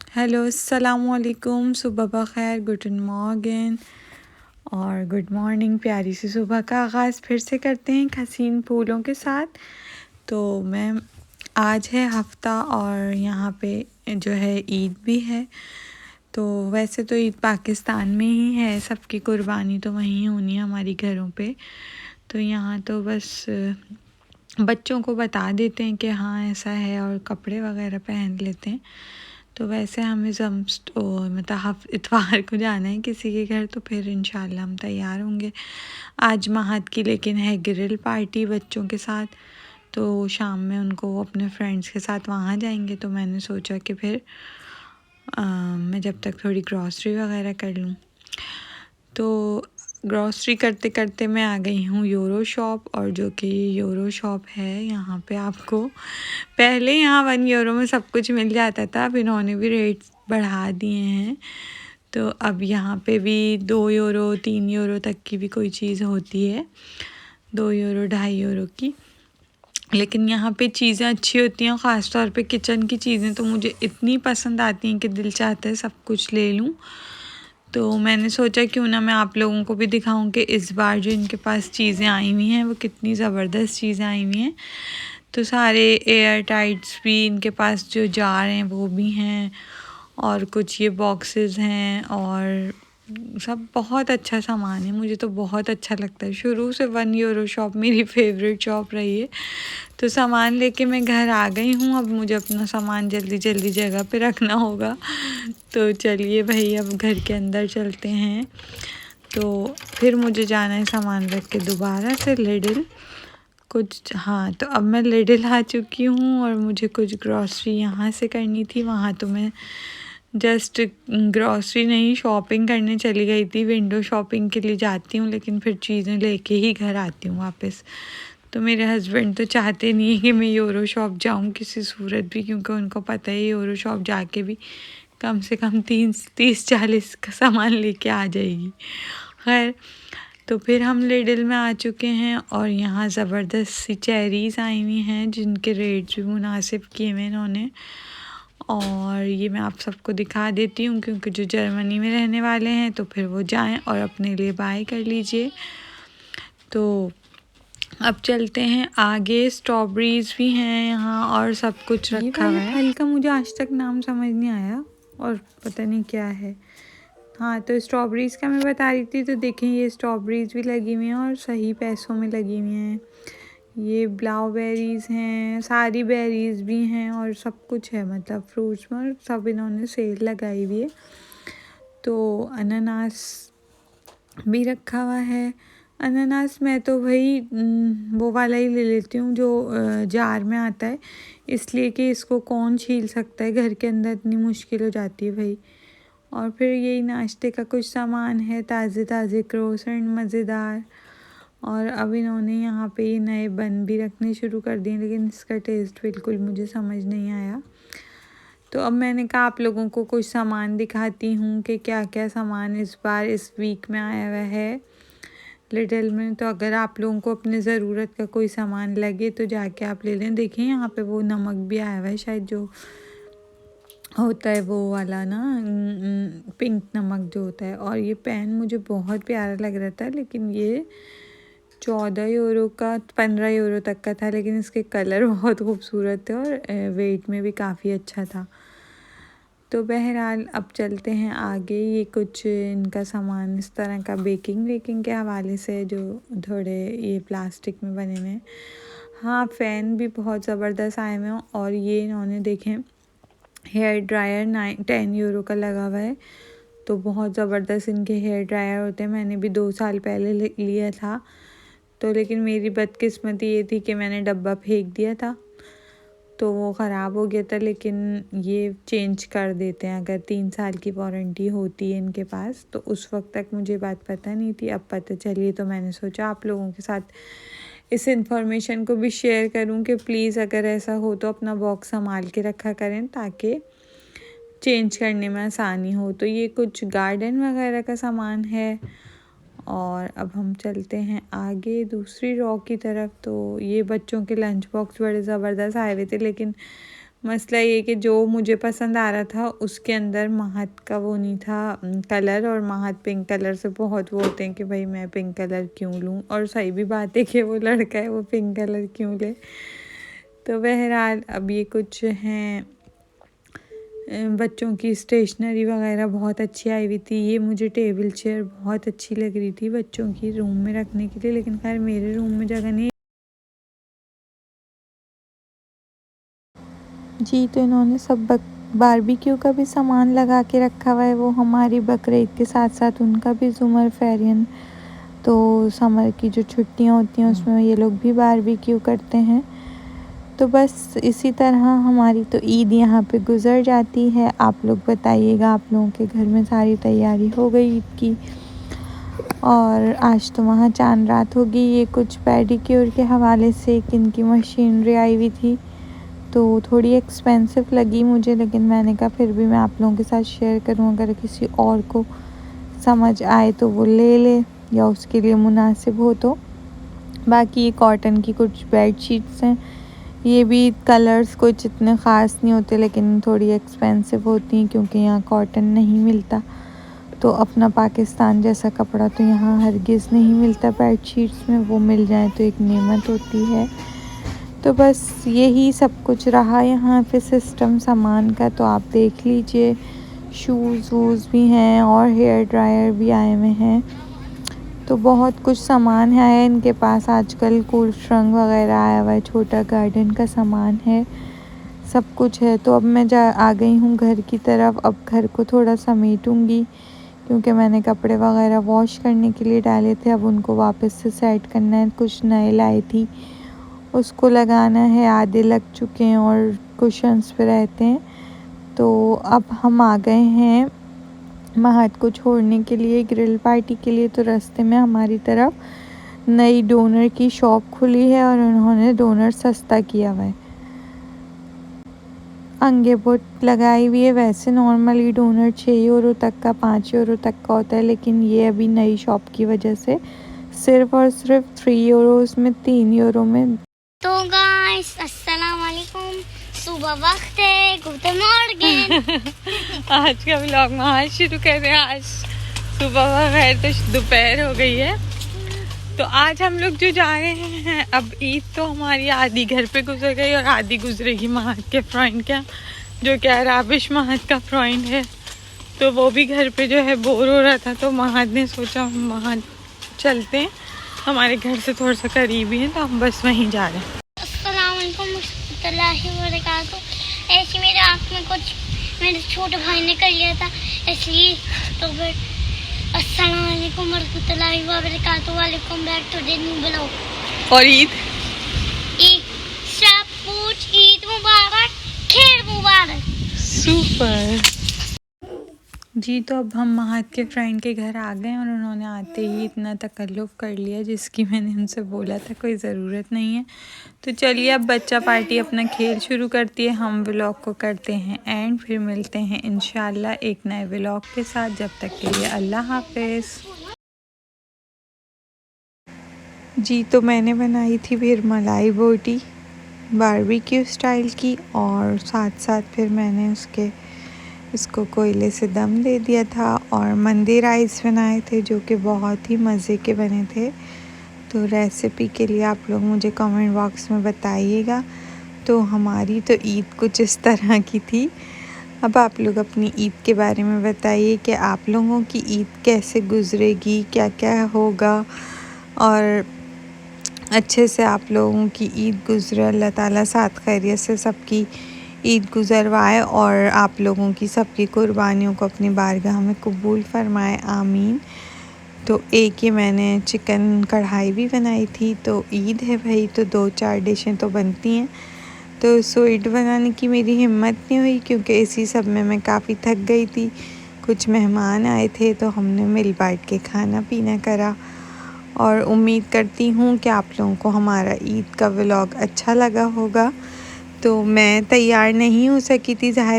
Hello अस्सलामु अलैकुम, सुबह बख़ैर, गुड मॉर्निंग और गुड मॉर्निंग। प्यारी सी सुबह का आगाज़ फिर से करते हैं हसीन फूलों के साथ। तो मैं आज है हफ्ता और यहाँ पे जो है ईद भी है। तो वैसे तो ईद पाकिस्तान में ही है, सबकी कुर्बानी तो वहीं होनी है हमारी घरों पे। तो यहाँ तो बस बच्चों को बता देते हैं कि हाँ ऐसा है और कपड़े वगैरह पहन लेते हैं। तो वैसे हमें मतलब इतवार को जाना है किसी के घर, तो फिर इंशाल्लाह हम तैयार होंगे। आज महत की लेकिन है ग्रिल पार्टी बच्चों के साथ, तो शाम में उनको अपने फ्रेंड्स के साथ वहाँ जाएंगे। तो मैंने सोचा कि फिर मैं जब तक थोड़ी ग्रॉसरी वगैरह कर लूँ। तो ग्रॉसरी करते करते मैं आ गई हूँ यूरो शॉप, और जो कि यूरो शॉप है यहाँ पे आपको पहले यहाँ 1 यूरो में सब कुछ मिल जाता था, अब इन्होंने भी रेट बढ़ा दिए हैं। तो अब यहाँ पे भी 2 यूरो 3 यूरो तक की भी कोई चीज़ होती है, 2 यूरो 2.5 यूरो की। लेकिन यहाँ पे चीज़ें अच्छी होती हैं, ख़ास तौर पे किचन की चीज़ें तो मुझे इतनी पसंद आती हैं कि दिल चाहता है सब कुछ ले लूँ। तो मैंने सोचा क्यों ना मैं आप लोगों को भी दिखाऊं कि इस बार जो इनके पास चीज़ें आई हुई हैं वो कितनी ज़बरदस्त चीज़ें आई हुई हैं। तो सारे एयर टाइट्स भी इनके पास जो जार हैं वो भी हैं, और कुछ ये बॉक्सेस हैं, और सब बहुत अच्छा सामान है। मुझे तो बहुत अच्छा लगता है, शुरू से 1 यूरो शॉप मेरी फेवरेट शॉप रही है। तो सामान लेके मैं घर आ गई हूँ, अब मुझे अपना सामान जल्दी जल्दी जगह पे रखना होगा। तो चलिए भाई अब घर के अंदर चलते हैं। तो फिर मुझे जाना है सामान रख के दोबारा से लिडिल कुछ। हाँ, तो अब मैं लिडिल आ चुकी हूँ और मुझे कुछ ग्रॉसरी यहाँ से करनी थी। वहाँ तो मैं जस्ट ग्रॉसरी नहीं शॉपिंग करने चली गई थी। विंडो शॉपिंग के लिए जाती हूँ लेकिन फिर चीज़ें लेके ही घर आती हूँ वापस। तो मेरे हस्बैंड तो चाहते नहीं है कि मैं यूरो शॉप जाऊँ किसी सूरत भी, क्योंकि उनको पता है यूरो शॉप जाके भी कम से कम 30-40 का सामान लेके आ जाएगी। खैर, तो फिर हम लिडिल में आ चुके हैं और यहाँ ज़बरदस्त सी चेरीज़ आई हुई हैं जिनके रेट्स भी मुनासिब किए हुए इन्होंने। और ये मैं आप सबको दिखा देती हूँ, क्योंकि जो जर्मनी में रहने वाले हैं तो फिर वो जाएं और अपने लिए बाय कर लीजिए। तो अब चलते हैं आगे। स्ट्रॉबेरीज़ भी हैं यहाँ और सब कुछ रखा हुआ है। फल का मुझे आज तक नाम समझ नहीं आया और पता नहीं क्या है। हाँ, तो स्ट्रॉबेरीज़ का मैं बता रही थी। तो देखें ये स्ट्रॉबेरीज़ भी लगी हुई हैं और सही पैसों में लगी हुई हैं। ये ब्लाउबेरीज़ हैं, सारी बेरीज़ भी हैं और सब कुछ है, मतलब फ्रूट्स में, और सब इन्होंने सेल लगाई हुई है। तो अनानास भी रखा हुआ है। अनानास मैं तो भाई वो वाला ही ले लेती हूँ जो जार में आता है, इसलिए कि इसको कौन छील सकता है, घर के अंदर इतनी मुश्किल हो जाती है भाई। और फिर यही नाश्ते का कुछ सामान है, ताज़े ताज़े क्रोसेंट मज़ेदार। और अब इन्होंने यहाँ पे ये नए बन भी रखने शुरू कर दिए, लेकिन इसका टेस्ट बिल्कुल मुझे समझ नहीं आया। तो अब मैंने कहा आप लोगों को कुछ सामान दिखाती हूँ कि क्या क्या सामान इस बार इस वीक में आया हुआ है लिटिल में। तो अगर आप लोगों को अपने ज़रूरत का कोई सामान लगे तो जाके आप ले लें। देखें यहाँ पे वो नमक भी आया हुआ है, शायद जो होता है वो वाला ना, पिंक नमक जो होता है। और ये पेन मुझे बहुत प्यारा लग रहा था, लेकिन ये 14 यूरो का 15 यूरो तक का था, लेकिन इसके कलर बहुत खूबसूरत थे और वेट में भी काफ़ी अच्छा था। तो बहरहाल अब चलते हैं आगे। ये कुछ इनका सामान इस तरह का बेकिंग के हवाले से, जो थोड़े ये प्लास्टिक में बने हुए हैं। हाँ, फ़ैन भी बहुत ज़बरदस्त आए हुए हैं। और ये इन्होंने देखें हेयर ड्रायर 10 यूरो का लगा हुआ है। तो बहुत ज़बरदस्त इनके हेयर ड्रायर होते हैं। मैंने भी 2 साल पहले लिया था, तो लेकिन मेरी बदकिस्मती ये थी कि मैंने डब्बा फेंक दिया था, तो वो ख़राब हो गया था। लेकिन ये चेंज कर देते हैं अगर 3 साल की वारंटी होती है इनके पास। तो उस वक्त तक मुझे बात पता नहीं थी, अब पता चली। तो मैंने सोचा आप लोगों के साथ इस इंफॉर्मेशन को भी शेयर करूं कि प्लीज़ अगर ऐसा हो तो अपना बॉक्स संभाल के रखा करें, ताकि चेंज करने में आसानी हो। तो ये कुछ गार्डन वगैरह का सामान है। और अब हम चलते हैं आगे दूसरी रॉ की तरफ। तो ये बच्चों के लंच बॉक्स बड़े ज़बरदस्त आए हुए थे, लेकिन मसला ये कि जो मुझे पसंद आ रहा था उसके अंदर महत का वो नहीं था कलर, और महत पिंक कलर से बहुत वो होते हैं कि भाई मैं पिंक कलर क्यों लूँ, और सही भी बात है कि वो लड़का है वो पिंक कलर क्यों ले। तो बहरहाल अब ये कुछ हैं बच्चों की स्टेशनरी वगैरह बहुत अच्छी आई हुई थी। ये मुझे टेबल चेयर बहुत अच्छी लग रही थी बच्चों की रूम में रखने के लिए, लेकिन खैर मेरे रूम में जगह नहीं जी। तो इन्होंने सब बारबेक्यू का भी सामान लगा के रखा हुआ है। वो हमारी बकरीद के साथ साथ उनका भी ज़ुमर फेरियन, तो समर की जो छुट्टियां होती हैं उसमें ये लोग भी बारबेक्यू करते हैं। तो बस इसी तरह हमारी तो ईद यहाँ पे गुज़र जाती है। आप लोग बताइएगा, आप लोगों के घर में सारी तैयारी हो गई ईद की? और आज तो वहाँ चांद रात होगी। ये कुछ पेडिक्योर के हवाले से एक इनकी मशीनरी आई हुई थी, तो थोड़ी एक्सपेंसिव लगी मुझे, लेकिन मैंने कहा फिर भी मैं आप लोगों के साथ शेयर करूँ, अगर किसी और को समझ आए तो वो ले ले या उसके लिए मुनासिब हो तो। बाकी ये कॉटन की कुछ बेड शीट्स हैं, ये भी कलर्स कुछ इतने ख़ास नहीं होते लेकिन थोड़ी एक्सपेंसिव होती हैं क्योंकि यहाँ कॉटन नहीं मिलता। तो अपना पाकिस्तान जैसा कपड़ा तो यहाँ हरगिज़ नहीं मिलता बेड शीट्स में, वो मिल जाए तो एक नेमत होती है। तो बस यही सब कुछ रहा यहाँ पे सिस्टम सामान का। तो आप देख लीजिए, शूज़ वूज़ भी हैं और हेयर ड्रायर भी आए हुए हैं। तो बहुत कुछ सामान है इनके पास आजकल, कूल श्रंग वगैरह आया हुआ है, छोटा गार्डन का सामान है, सब कुछ है। तो अब मैं आ गई हूँ घर की तरफ। अब घर को थोड़ा समेटूँगी क्योंकि मैंने कपड़े वगैरह वॉश करने के लिए डाले थे, अब उनको वापस से सेट करना है। कुछ नए लाई थी उसको लगाना है, आधे लग चुके हैं और कुशन्स पे रहते हैं। तो अब हम आ गए हैं महत को छोड़ने के लिए ग्रिल पार्टी के लिए। तो रास्ते में हमारी तरफ नई डोनर की शॉप खुली है और उन्होंने डोनर सस्ता किया हुआ है, अंगे बुट लगाई हुई है। वैसे नॉर्मली डोनर 6 यूरो तक का 5 यूरो तक का होता है, लेकिन ये अभी नई शॉप की वजह से सिर्फ और सिर्फ 3 यूरोज़ में 3 यूरो में। तो गाइस अस्सलाम वालेकुम, सुबह वक्त है, गुड मॉर्निंग। आज का व्लॉग वहाँ शुरू कर रहे हैं। आज सुबह बगैर तो दोपहर हो गई है। तो आज हम लोग जो जा रहे हैं, अब ईद तो हमारी आधी घर पे गुजर गई और आधी गुजरेगी महत के फ्रेंड का, जो क्या राबिश महत का फ्रेंड है। तो वो भी घर पे जो है बोर हो रहा था, तो महत ने सोचा हम वहाँ चलते हैं, हमारे घर से थोड़ा सा करीब ही है, तो हम बस वहीं जा रहे हैं। अस्सलाम वालेकुम रहमतुल्लाहि व बरकातहू। ऐसे मेरे आँख में कुछ मेरे छोटे भाई ने कर लिया था, इसलिए तो फिर अस्सलाम वालेकुम रहमतुल्लाहि व बरकातहू। Welcome back to the new blog. और ईद सब कुछ ईद मुबारक, खैर मुबारक। सुपर जी। तो अब हम महत के फ्रेंड के घर आ गए और उन्होंने आते ही इतना तकल्लुफ़ कर लिया जिसकी मैंने उनसे बोला था कोई ज़रूरत नहीं है। तो चलिए अब बच्चा पार्टी अपना खेल शुरू करती है, हम व्लॉग को करते हैं एंड फिर मिलते हैं इंशाल्लाह एक नए व्लॉग के साथ। जब तक के लिए अल्लाह हाफिज़ जी। तो मैंने बनाई थी फिर मलाई बोटी बारबेक्यू स्टाइल की, और साथ साथ फिर मैंने इसको कोयले से दम दे दिया था, और मंदी राइस बनाए थे जो कि बहुत ही मज़े के बने थे। तो रेसिपी के लिए आप लोग मुझे कमेंट बॉक्स में बताइएगा। तो हमारी तो ईद कुछ इस तरह की थी। अब आप लोग अपनी ईद के बारे में बताइए कि आप लोगों की ईद कैसे गुजरेगी, क्या क्या होगा, और अच्छे से आप लोगों की ईद गुजरे। अल्लाह ताला साथ खैरियत से सबकी ईद गुज़रवाए और आप लोगों की सबकी कुर्बानियों को अपनी बारगाह में कबूल फरमाए, आमीन। तो एक ही मैंने चिकन कढ़ाई भी बनाई थी। तो ईद है भाई, तो 2-4 डिशें तो बनती हैं। तो स्वीट बनाने की मेरी हिम्मत नहीं हुई क्योंकि इसी सब में मैं काफ़ी थक गई थी। कुछ मेहमान आए थे तो हमने मिल बांट के खाना पीना करा, और उम्मीद करती हूँ कि आप लोगों को हमारा ईद का व्लॉग अच्छा लगा होगा। तो मैं तैयार नहीं हो सकी थी ज़ाहिर